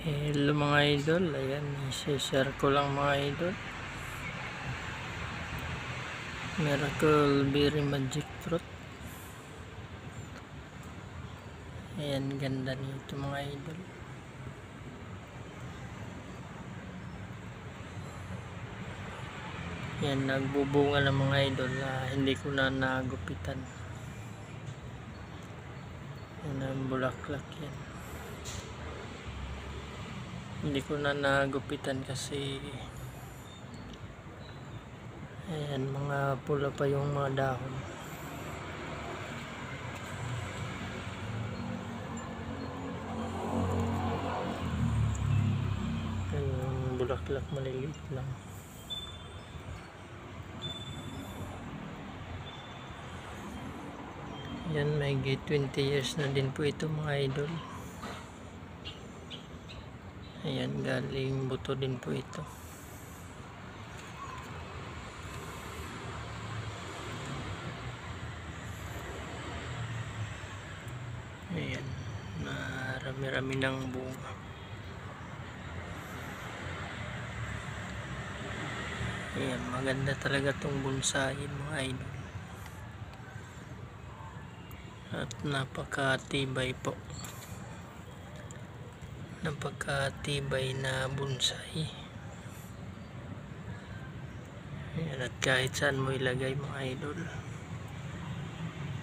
Hello mga idol, ayan, i-share ko lang mga idol. Miracle Berry Magic Fruit. Ayan, ganda nito mga idol. Ayan, nagbubunga ng mga idol na hindi ko na nagupitan. Ayan ang bulaklak yan. Hindi ko na nagupitan kasi ayan, mga pula pa yung mga dahon. Yung bulaklak maliliit lang. Yan, may 20 years na din po ito mga idol. Ayan, galing buto din po ito. Ayan, marami-rami ng bunga. Ayan, maganda talaga tong bonsai mga idol. At napakatibay po. Napakatibay na bonsai. Ayan, at kahit saan mo ilagay mga idol,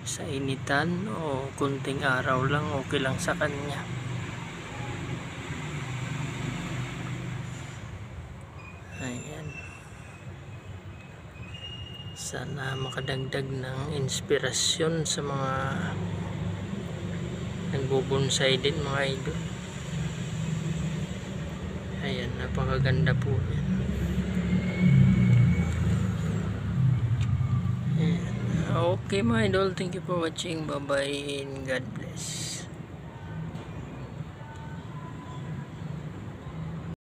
sa initan o kunting araw lang, okay lang sa kanya. Ayan, sana makadagdag ng inspirasyon sa mga nagbubonsai din mga idol. Ayan, napakaganda po yan. Ayan. Okay mga idol, thank you for watching. Bye bye and God bless.